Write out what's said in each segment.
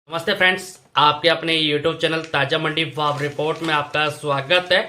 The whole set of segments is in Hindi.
नमस्ते फ्रेंड्स, आपके अपने YouTube चैनल ताजा मंडी वाव रिपोर्ट में आपका स्वागत है।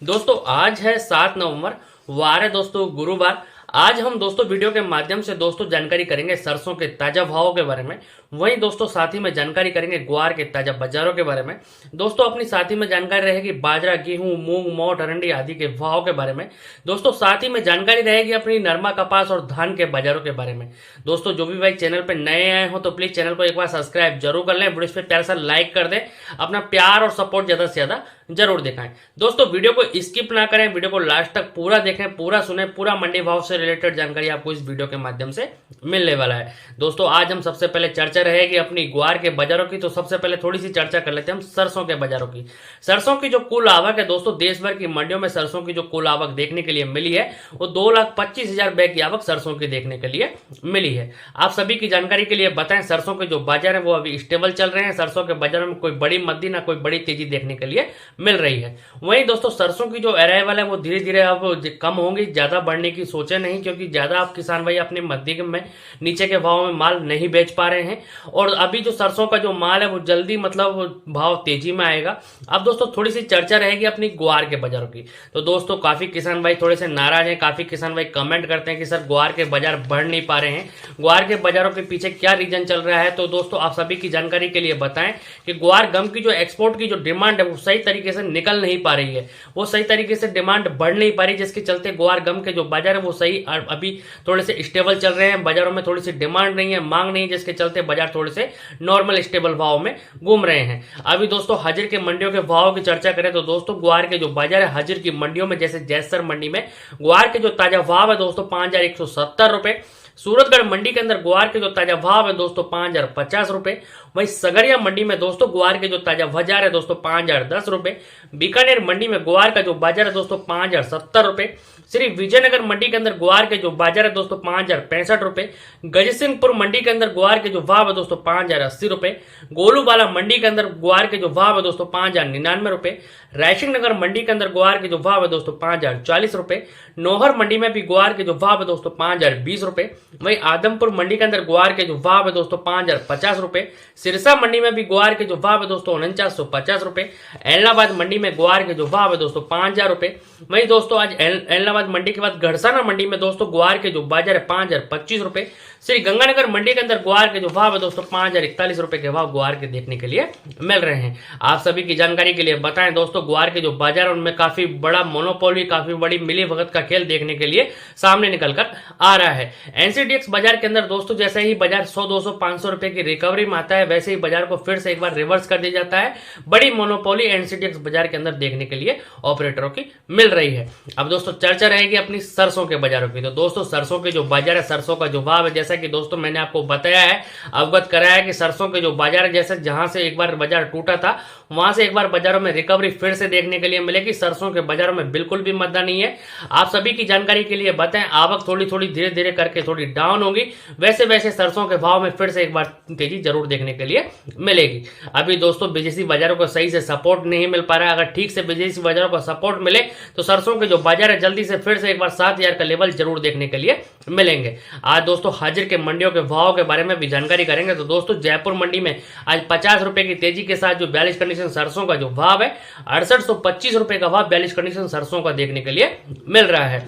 दोस्तों आज है 7 नवंबर, वार है दोस्तों गुरुवार। आज हम दोस्तों वीडियो के माध्यम से दोस्तों जानकारी करेंगे सरसों के ताजा भावों के बारे में। वहीं दोस्तों साथ ही में जानकारी करेंगे ग्वार के ताजा बाजारों के बारे में। दोस्तों अपनी साथ ही में जानकारी रहेगी बाजरा, गेहूं, मूंग, मोठ, अरंडी आदि के भाव के बारे में। दोस्तों साथ ही में जानकारी रहेगी अपनी नरमा, कपास और धान के बाजारों के बारे में। दोस्तों जो भी भाई चैनल पर नए आए हो तो प्लीज चैनल को एक बार सब्सक्राइब जरूर कर लें, वीडियो पे प्यार सा लाइक कर दें, अपना प्यार और सपोर्ट ज्यादा से ज्यादा जरूर दिखाएं। दोस्तों वीडियो को स्किप ना करें, वीडियो को लास्ट तक पूरा देखें, पूरा सुने, पूरा मंडी भाव से रिलेटेड जानकारी आपको इस वीडियो के माध्यम से मिलने वाला है। दोस्तों आज हम सबसे पहले चर्चा रहेगी अपनी ग्वार के बाजारों की। तो सबसे पहले थोड़ी सी चर्चा कर लेते हैं हम सरसों के बाजारों की। सरसों की जो कुल आवक है दोस्तों, देश भर की मंडियों में सरसों की जो कुल आवक देखने के लिए मिली है वो 2,25,000 बैग की आवक सरसों की देखने के लिए मिली है। आप सभी की जानकारी के लिए बताएं, सरसों के जो बाजार है वो अभी स्टेबल चल रहे हैं। सरसों के बाजारों में कोई बड़ी मंदी ना कोई बड़ी तेजी देखने के लिए मिल रही है। वहीं दोस्तों सरसों की जो अराइवल है वो धीरे धीरे अब कम होंगी, ज्यादा बढ़ने की सोचे नहीं, क्योंकि ज्यादा आप किसान भाई अपने मध्यम में नीचे के भाव में माल नहीं बेच पा रहे हैं। और अभी जो सरसों का जो माल है वो जल्दी मतलब भाव तेजी में आएगा। अब दोस्तों थोड़ी सी चर्चा रहेगी अपनी ग्वार के बाजारों की। तो दोस्तों काफी किसान भाई थोड़े से नाराज हैं, काफी किसान भाई कमेंट करते हैं कि सर ग्वार के बाजार बढ़ नहीं पा रहे हैं, ग्वार के बाजारों के पीछे क्या रीजन चल रहा है। तो दोस्तों आप सभी की जानकारी के लिए बताएं कि ग्वार गम की जो एक्सपोर्ट की जो डिमांड है वो सही तरीके से निकल नहीं पा रही है, वो सही तरीके से डिमांड बढ़ नहीं पा रही, जिसके चलते ग्वार गम के जो बाजार है वो सही अभी थोड़े से स्टेबल चल रहे हैं। बाजारों में थोड़ी सी डिमांड नहीं है, मांग नहीं है, जिसके चलते बाजार थोड़े से नॉर्मल स्टेबल भाव में घूम रहे हैं। अभी दोस्तों हाजिर के मंडियों के भाव की चर्चा करें तो दोस्तों ग्वार के जो बाजार है हाजिर की मंडियों में, जैसे जैसर मंडी में ग्वार के जो ताजा भाव है दोस्तों 5,170 रुपए। सूरतगढ़ मंडी के अंदर ग्वार के जो ताजा भाव है दोस्तों 5,050 रुपए। वहीं सगरिया मंडी में दोस्तों ग्वार के जो ताजा बाजार है दोस्तों 5,010 रुपए। बीकानेर मंडी में ग्वार का जो बाजार है दोस्तों 5,070 रुपए। श्री विजयनगर मंडी के अंदर ग्वार के जो बाजार है दोस्तों 5,065 रुपए। गजसिंहपुर मंडी के अंदर ग्वार के जो भाव है दोस्तों 5,080 रुपए। गोलूवाला मंडी के अंदर ग्वार के जो भाव है दोस्तों 5,099 रुपए। रायसिंह नगर मंडी के अंदर ग्वार के जो भाव है दोस्तों 5,040 रुपए। नौहर मंडी में भी ग्वार के जो भाव है दोस्तों 5,020 रुपए। वहीं आदमपुर मंडी के अंदर ग्वार के जो भाव है दोस्तों 5,050 रुपए। सिरसा मंडी में भी ग्वार के जो भाव है दोस्तों 4950 रुपए। एलनाबाद मंडी में ग्वार के जो भाव है दोस्तों 5,000 रुपए। वहीं दोस्तों आज एलनाबाद मंडी के बाद गढ़साना मंडी में दोस्तों ग्वार के जो बाजार है 5,025 रुपए। श्री गंगानगर मंडी के अंदर ग्वार के जो भाव है दोस्तों 5,041 रुपए के भाव ग्वार के देखने के लिए मिल रहे हैं। आप सभी की जानकारी के लिए बताएं दोस्तों ग्वार के जो बाजार है उनमें काफी बड़ा मोनोपोली, काफी बड़ी मिली भगत का खेल देखने के लिए सामने निकल कर आ रहा है। एनसीडीएक्स बाजार के अंदर दोस्तों जैसे ही बाजार 100, 200, 500 रुपए की रिकवरी में आता है वैसे ही बाजार को फिर से एक बार रिवर्स कर दिया जाता है। बड़ी मोनोपोली एनसीडीएक्स बाजार के अंदर देखने के लिए ऑपरेटरों की मिल रही है। अब दोस्तों चर्चा रहेगी अपनी सरसों के बाजारों की। तो दोस्तों सरसों के जो बाजार है, सरसों का जो भाव है, जैसा कि दोस्तों मैंने आपको बताया है, अवगत कराया है कि सरसों के जो बाजार है, जैसे जहां से एक बार बाजार टूटा था वहां से एक बार बाजारों में रिकवरी फिर से देखने के लिए मिलेगी। सरसों के बाजारों में बिल्कुल भी मद्दा नहीं है। आप सभी की जानकारी के लिए बताएं, आवक थोड़ी थोड़ी धीरे धीरे करके थोड़ी डाउन होगी, वैसे वैसे सरसों के भाव में फिर से एक बार तेजी जरूर देखने के लिए मिलेगी। अभी दोस्तों विदेशी बाजारों को सही से सपोर्ट नहीं मिल पा रहा है। अगर ठीक से विदेशी बाजारों को सपोर्ट मिले तो सरसों के जो बाजार है जल्दी से फिर से एक बार 7,000 का लेवल जरूर देखने के लिए मिलेंगे। आज दोस्तों हाजिर के मंडियों के भाव के बारे में भी जानकारी करेंगे। तो दोस्तों जयपुर मंडी में आज 50 रुपए की तेजी के साथ जो 42 कंडीशन सरसों का जो भाव है 6825 रुपए का भाव 42 कंडीशन सरसों का देखने के लिए मिल रहा है।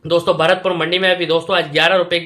दोस्तों भरतपुर मंडी में भी दोस्तों आज 11 रुपए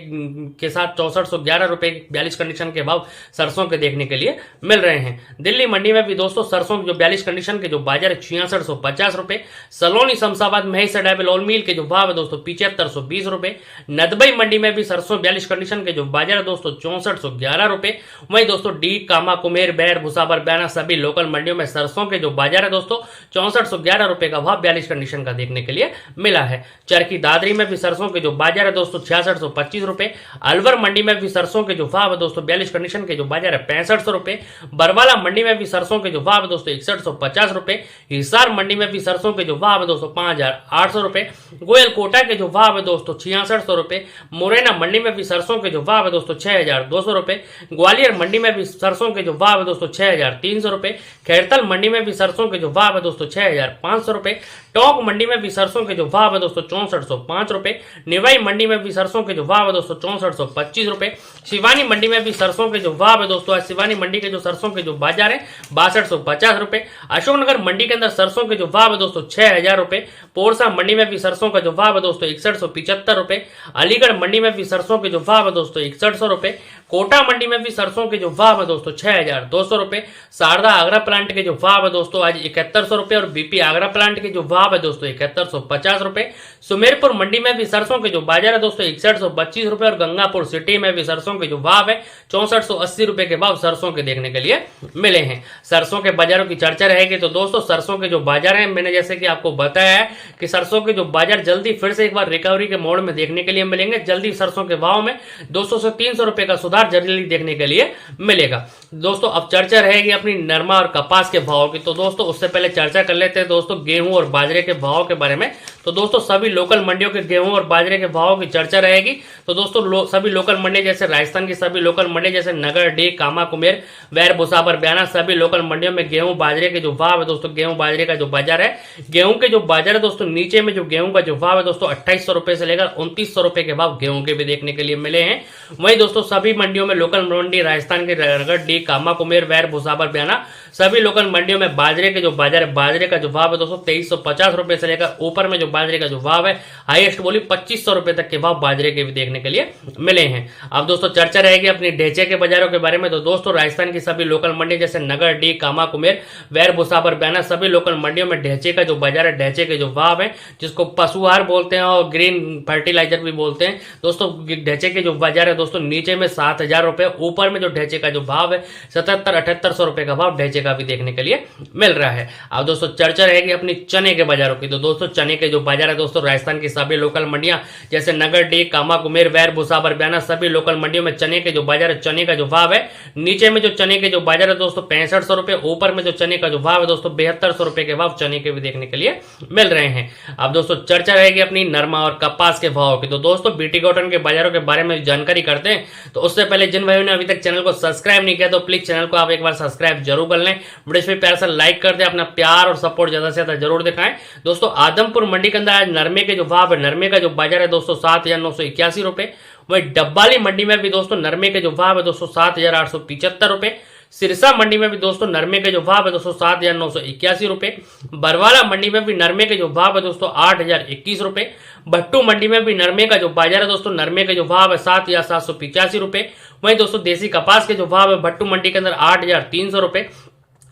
के साथ 6411 रुपए 42 कंडीशन के भाव सरसों के देखने के लिए मिल रहे हैं। दिल्ली मंडी में भी दोस्तों सरसों के जो 42 कंडीशन के जो बाजार है 6650 रुपए। सलोनी शमशाबाद महेश डैबल ऑल मिल के जो भाव है दोस्तों 7520 रुपए। नदबई मंडी में भी सरसों 42 कंडीशन के जो बाजार है दोस्तों 6411 रुपए। वहीं दोस्तों डी, कामा, कुमेर, बैर, भुसावर, बयाना सभी लोकल मंडियों में सरसों के जो बाजार है दोस्तों 6411 रुपए का भाव 42 कंडीशन का देखने के लिए मिला है। चरखी दादरी में भी सरसों के जो बाजार है दोस्तों 6625 रुपए। अलवर मंडी में भी सरसों के जो भाव है दोस्तों 42 कंडीशन के जो बाजार है 6500 रुपए। बरवाला मंडी में भी सरसों के जो भाव है दोस्तों 6150 रुपए। हिसार मंडी में भी सरसों के जो भाव है दोस्तों 5,800 रुपए। गोयल कोटा के जो भाव है दोस्तों 6600 रुपए। मुरैना मंडी में भी सरसों के जो भाव है दोस्तों 6,200 रुपए। ग्वालियर मंडी में भी सरसों के जो भाव है दोस्तों 6,300 रुपए। खैरतल मंडी में भी सरसों के जो भाव है दोस्तों 6,500 रुपए। टोंक मंडी में भी सरसों के जो भाव है दोस्तों 6405 रुपए। निवाई मंडी में भी सरसों के जो भाव है दोस्तों 6425 रुपए। शिवानी मंडी में भी सरसों के जो भाव है दोस्तों, आज शिवानी मंडी के जो सरसों के जो बाजार है 6250 रुपए। अशोकनगर मंडी के अंदर सरसों के जो भाव है दोस्तों 6000 रुपए। पोरसा मंडी में भी सरसों का जो भाव है दोस्तों 6175 रुपए। अलीगढ़ मंडी में भी सरसों के जो भाव है दोस्तों 6100 रुपए। कोटा मंडी में भी सरसों के जो भाव है दोस्तों 6200 रुपए। शारदा आगरा प्लांट के जो भाव है दोस्तों आज 7100 रुपए और बीपी आगरा प्लांट के जो भाव है दोस्तों 7150 रुपए। सुमेरपुर मंडी में भी सरसों के जो बाजार है दोस्तों 6125 रुपए और गंगापुर सिटी में भी सरसों के जो भाव है 6480 रुपए के भाव सरसों के देखने के लिए मिले हैं। सरसों के बाजारों की चर्चा रहेगी तो दोस्तों सरसों के जो बाजार हैं, मैंने जैसे कि आपको बताया है कि सरसों के जो बाजार जल्दी फिर से एक बार रिकवरी के मोड में देखने के लिए मिलेंगे। जल्दी सरसों के भाव में 200 से 300 रुपए का सुधार जल्दी देखने के लिए मिलेगा। दोस्तों अब चर्चा रहेगी अपनी नरमा और कपास के भाव की। तो दोस्तों उससे पहले चर्चा कर लेते हैं दोस्तों गेहूं और बाजरे के भाव के बारे में। तो दोस्तों सभी लोकल मंडियों के गेहूं और बाजरे के भाव की चर्चा रहेगी। तो दोस्तों सभी लोकल मंडी जैसे राजस्थान की सभी लोकल मंडी जैसे नगर, डी, कामा, कुमेर, वैर, भुसावर, बयाना, सभी लोकल मंडियों में गेहूं बाजरे के जो भाव है दोस्तों, गेहूं बाजरे का जो बाजार है, गेहूं के जो बाजार है दोस्तों नीचे में जो गेहूं का जो भाव है दोस्तों 2800 रुपए से लेकर 2900 रुपए के भाव गेहूं के भी देखने के लिए मिले हैं। वहीं दोस्तों सभी मंडियों में लोकल मंडी राजस्थान के नगर, डी, कामा, कुमेर, वैर, भुसावर, बयाना सभी लोकल मंडियों में बाजरे के जो बाजार है, बाजरे का जो भाव है दोस्तों 2350 रुपए से लेकर ऊपर में जो बाजरे का जो भाव है हाईएस्ट बोली 2500 रुपए तक के भाव बाजरे के भी देखने के लिए मिले हैं। अब दोस्तों चर्चा रहेगी अपनी ढेंचे के बाजारों के बारे में। तो दोस्तों राजस्थान की सभी लोकल मंडी जैसे नगर, डी, कामा, कुमेर, वैर, भुसावर, बयाना सभी लोकल मंडियों में ढेंचे का जो बाजार है, ढेंचे के जो भाव है जिसको पशुहार बोलते हैं और ग्रीन फर्टिलाइजर भी बोलते हैं दोस्तों, ढेंचे के जो बाजार है दोस्तों नीचे में 7000 रुपए, ऊपर में जो ढेंचे का जो भाव है 7700-7800 रुपए का भाव ढेंचे का भी देखने के लिए मिल रहा है। अब दोस्तों चर्चा रहेगी अपनी चने के बाजारों की। तो दोस्तों चने के जो बाजार है दोस्तों राजस्थान की सभी लोकल मंडियां जैसे नगर, डी, कामा, कुमेर, वैर, भुसावर, बयाना सभी लोकल मंडियों में चने के जो बाजार है, चने का जो भाव है नीचे में जो चने के जो बाजार है दोस्तों 6500 रुपए, ऊपर में जो चने का जो भाव है दोस्तों 7200 रुपए के भाव चने के भी देखने के लिए मिल रहे हैं। अब दोस्तों चर्चा रहेगी अपनी नरमा और कपास के भाव की। तो दोस्तों बीटी कॉटन के बाजारों के बारे में जानकारी करते हैं। तो उससे पहले जिन भाइयों ने अभी तक चैनल को सब्सक्राइब नहीं किया तो प्लीज चैनल को आप एक बार सब्सक्राइब जरूर कर लें, वीडियो पे प्यार से लाइक कर दे, अपना प्यार और सपोर्ट ज्यादा से ज्यादा जरूर दिखाएं। दोस्तों आदमपुर मंडी के अंदर आज नरमे के जो भाव है, नरमे का जो बाजार है दोस्तों 7981 रुपए। वही डब्बाली मंडी में भी दोस्तों नरमे के जो भाव है दोस्तों 7875 रुपए। सिरसा मंडी में भी दोस्तों नरमे के जो भाव है दोस्तों 7981 रुपए। बरवाला मंडी में भी नरमे के जो भाव है दोस्तों 8021 रुपए। भट्टू मंडी में भी नरमे का जो बाजार है दोस्तों नरमे के जो भाव है 7785 रुपए। वहीं दोस्तों देसी कपास के जो भाव है भट्टू मंडी के अंदर 8300 रुपए।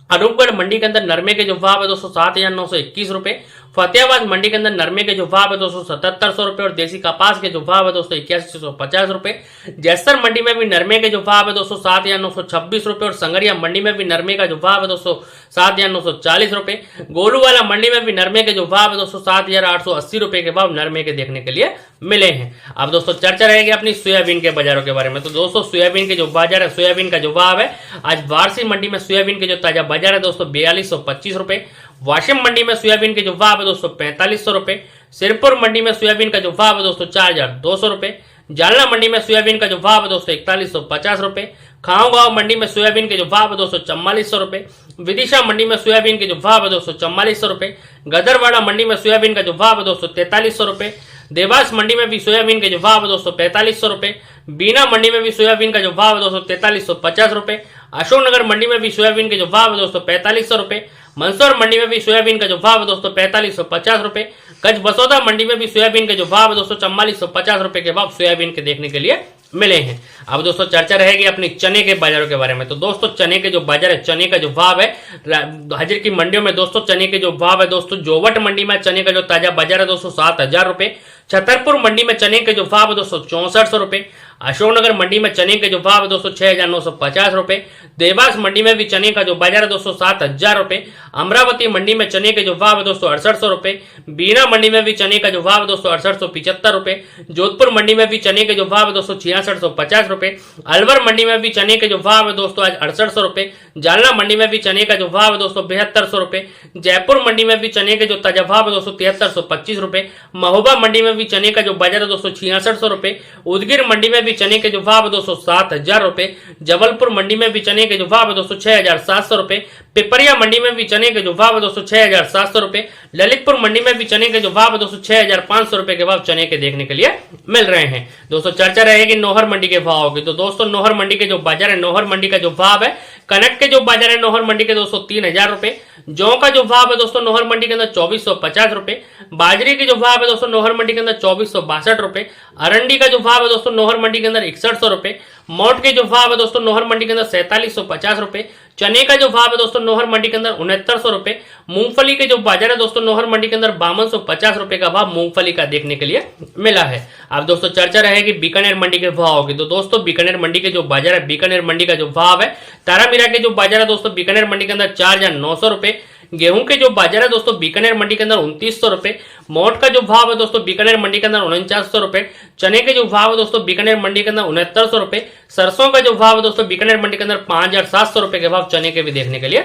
अनूपगढ़ मंडी के अंदर नरमे के जो भाव है दोस्तों 7921 रुपए। फतेहाबाद मंडी के अंदर नरमे के जो भाव है दोस्तों 7700 रुपए और देसी कपास के जो भाव है दोस्तों 8150 रुपए। जैसर मंडी में भी नरमे के जो भाव है दोस्तों 7926 रुपए और संगरिया मंडी में भी नरमे का जो भाव है दोस्तों 7940 रुपए। गोलूवाला मंडी में भी नरमे के जो भाव है दोस्तों 7880 रुपए के भाव नरमे के देखने के लिए मिले हैं। अब दोस्तों चर्चा रहेगी अपनी सोयाबीन के बाजारों के बारे में। तो दोस्तों सोयाबीन के जो बाजार है, सोयाबीन का जो भाव है आज वारसी मंडी में सोयाबीन के जो ताजा बाजार है दोस्तों 4225 रुपए। वाशिम मंडी में सोयाबीन के जो भाव है दोस्तों 4500 रुपए। सिरपुर मंडी में सोयाबीन का जो भाव है दोस्तों 4200 रुपए। जालना मंडी में सोयाबीन का जो भाव है दोस्तों 4150 रुपए। खाओ गांव मंडी में सोयाबीन के जो भाव है दोस्तों 4400 रुपए। विदिशा मंडी में सोयाबीन के जो भाव है दोस्तों 4400 रुपए। गदरवाड़ा मंडी में सोयाबीन का जो भाव है दोस्तों 4300 रुपए। देवास मंडी में भी सोयाबीन के जो भाव है दोस्तों 4500 रुपए। बीना मंडी में भी सोयाबीन का जो भाव है दोस्तों 4350 रुपए। अशोकनगर मंडी में भी सोयाबीन के जो भाव है दोस्तों 4500 रुपए। मंदसौर मंडी में भी सोयाबीन का जो भाव है दोस्तों 4550 रुपए। कच्छ बसौदा मंडी में भी सोयाबीन के जो भाव है दोस्तों 4450 रुपए के भाव सोयाबीन के देखने के लिए मिले हैं। अब दोस्तों चर्चा रहेगी अपनी चने के बाजारों के बारे में। तो दोस्तों चने के जो बाजार है, चने का जो भाव है हाजिर की मंडियों में दोस्तों चने के जो भाव है दोस्तों जोवट मंडी में चने का जो ताजा बाजार है दोस्तों 7000 रुपए। छतरपुर मंडी में चने के जो भाव है दोस्तों 6400 रुपए। अशोकनगर मंडी में चने के जो भाव है दोस्तों 6950 रुपए। देवास मंडी में भी चने का जो बाजार है दोस्तों 7000 रुपए। अमरावती मंडी में चने के जो भाव है दोस्तों 6800 रुपए। बीना मंडी में भी चने का जो भाव है दोस्तों 6875 रुपए। जोधपुर मंडी में भी चने के जो भाव है दोस्तों 6650 रुपए। अलवर मंडी में भी चने के जो भाव है दोस्तों आज 6800 रुपए। जालना मंडी में भी चने का जो भाव है दोस्तों 7200 रुपए। जयपुर मंडी में भी चने के जो ताजा भाव है दोस्तों 7325 रुपए। महोबा मंडी में भी चने का जो बाजार है दोस्तों 6600 रुपए। उदगीर मंडी में भी चने के जो भाव है दोस्तों 7000 रुपए। जबलपुर मंडी में भी चने के जो भाव है दोस्तों 6700 रुपए। पिपरिया मंडी में भी चने के जो भाव है दोस्तों 6,700 रुपए। ललितपुर मंडी में भी चने के जो भाव है दोस्तों 6,500 रुपए के भाव चने के देखने के लिए मिल रहे हैं। दोस्तों चर्चा रहेगी नौहर मंडी के भाव की। तो दोस्तों नौहर मंडी के जो बाजार है, नौहर मंडी का जो भाव है, कनक के जो बाजार है नौहर मंडी के दोस्तों 3,000 रुपए। जौ का जो भाव है दोस्तों नौहर मंडी के अंदर 2,450 रुपए। बाजरे के जो भाव है दोस्तों नौहर मंडी के अंदर 2,462 रुपए। अरंडी का जो भाव है दोस्तों नौहर मंडी के अंदर 6100 रुपए। मोट के जो भाव है दोस्तों नौहर मंडी के अंदर 4,750 रुपए। चने का जो भाव है दोस्तों नौहर मंडी के अंदर 6,900 रुपए। मूंगफली के जो बाजार है दोस्तों नौहर मंडी के अंदर 5,250 रुपए का भाव मूंगफली का देखने के लिए मिला है। अब दोस्तों चर्चा रहेगी बीकानेर मंडी के भाव की। तो दोस्तों बीकानेर मंडी के जो बाजार है, बीकानेर मंडी का जो भाव है, तारामीरा के जो बाजार है दोस्तों बीकानेर मंडी के अंदर 4,900 रुपए। गेहूं के जो बाजार है दोस्तों बीकानेर मंडी के अंदर 2,900 रुपए। मोट का जो भाव है दोस्तों बीकानेर मंडी के अंदर 4900 रुपए। चने के जो भाव है दोस्तों बीकानेर मंडी के अंदर 6900 रुपए। सरसों का जो भाव है दोस्तों बीकानेर मंडी के अंदर 5,700 रुपए के भाव चने के भी देखने के लिए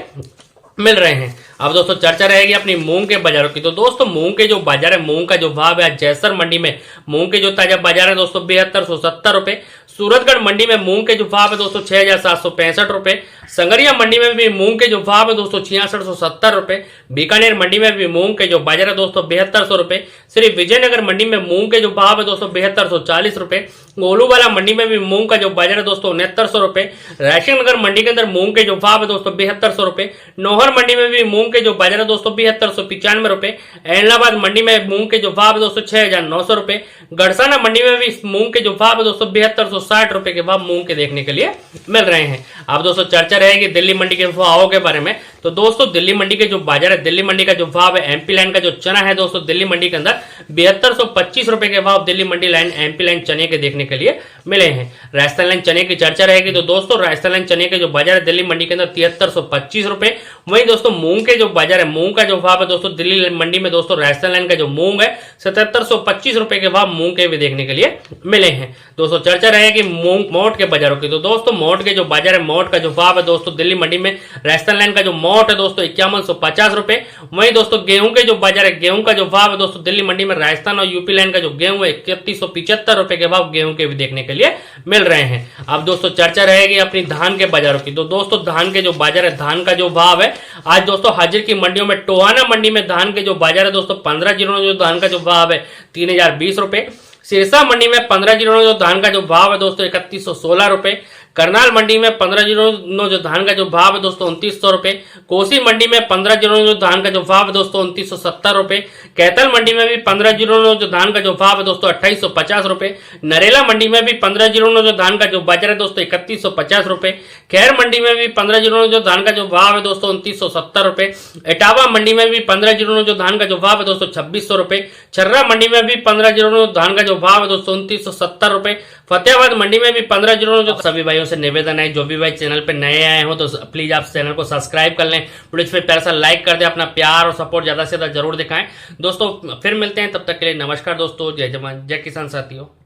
मिल रहे हैं। अब दोस्तों चर्चा रहेगी अपनी मूंग के बाजारों की। तो दोस्तों मूंग के जो बाजार है, मूंग का जो भाव है जैसर मंडी में मूंग के जो ताजा बाजार है दोस्तों 7,270 रुपए। सूरतगढ़ मंडी में मूंग के जो भाव है दोस्तों 6,765 रुपए। संगरिया मंडी में भी मूंग के जो भाव है दोस्तों 6,670 रुपए। बीकानेर मंडी में भी मूंग के जो बाजार है दोस्तों 7,200 रुपए। श्री विजयनगर मंडी में मूंग के जो भाव है दोस्तों 7,240 रुपए। गोलूवाला मंडी में भी मूंग का जो बाजार है दोस्तों 6900 रुपए। रायसिंह नगर मंडी के अंदर मूंग के जो भाव है दोस्तों 7,200 रुपए। नौहर मंडी में भी मूंग के जो बाजार है दोस्तों 7,295 रुपए। एलनाबाद मंडी में मूंग के जो भाव है दोस्तों 6,900 रुपए। गड़साना मंडी में भी मूंग के जो भाव है दोस्तों 7,260 रुपए के भाव मूंग के देखने के लिए मिल रहे हैं। अब दोस्तों चर्चा रहेगी दिल्ली मंडी के भावों के बारे में। तो दोस्तों दिल्ली मंडी के जो बाजार है, दिल्ली मंडी का जो भाव है, एमपी लाइन का जो चना है दोस्तों दिल्ली मंडी के अंदर 7,225 रुपए के भाव दिल्ली मंडी लाइन एमपी लाइन चने के देखने के लिए मिले हैं। राजस्थान लाइन चने की चर्चा रहेगी। तो दोस्तों राजस्थान लाइन चने के जो बाजार है दिल्ली मंडी के अंदर 7,325 रुपए। वहीं दोस्तों मूंग के जो बाजार है, मूंग का जो भाव है दोस्तों दिल्ली मंडी में दोस्तों राजस्थान लाइन का जो मूंग है 7,725 रुपए के भाव मूंग के भी देखने के लिए मिले हैं। दोस्तों चर्चा रहेगी मूंग मोट के बाजारों की। तो दोस्तों मोट के जो बाजार है, मोट का जो भाव है दोस्तों दिल्ली मंडी में राजस्थान लाइन का जो मोट है दोस्तों 5,150 रुपए। वहीं दोस्तों गेहूं के जो बाजार है, गेहूं का जो भाव है दोस्तों दिल्ली मंडी में राजस्थान और यूपी लाइन का जो गेहूं है 3,175 रुपए के भाव गेहूं के भी देखने के लिए मिल रहे हैं। अब दोस्तों चर्चा रहेगी अपनी धान के बाजारों की। तो दोस्तों धान के जो बाजार है, धान का जो भाव है आज दोस्तों हाजिर की मंडियों में टोहाना मंडी में धान के जो बाजार है दोस्तों 15 जिलों में जो धान का जो भाव है 3,020 रुपए। सिरसा मंडी में 15 जिलों में जो धान का जो भाव है दोस्तों 3,116 रुपए। करनाल मंडी में 15 जिलों जो धान का जो भाव है दोस्तों 2,900 रुपए। कोसी मंडी में 15 जिलों जो धान का जो भाव है दोस्तों 2,970 रुपए। कैथल मंडी में भी 15 जिलों जो धान का जो भाव है दोस्तों 2,850 रुपए। नरेला मंडी में भी 15 जिलों जो धान का जो बाजार है दोस्तों 3,150 रुपए। खैर मंडी में भी 15 जिलों जो धान का जो भाव है दोस्तों 2,970 रुपए। इटावा मंडी में भी 15 जिलों जो धान का जो भाव है दोस्तों 2,600 रुपए। छर्रा मंडी में भी 15 जिलों धान का जो भाव है दोस्तों 2,970 रुपए। फतेहाबाद मंडी में भी 15 जिलों जो सभी भाइयों से निवेदन है, जो भी भाई चैनल पे नए आए हो तो प्लीज आप चैनल को सब्सक्राइब कर लें, वीडियो पे प्यारा सा लाइक कर दें, अपना प्यार और सपोर्ट ज्यादा से ज्यादा जरूर दिखाएं। दोस्तों फिर मिलते हैं, तब तक के लिए नमस्कार दोस्तों। जय जवान जय किसान साथियों।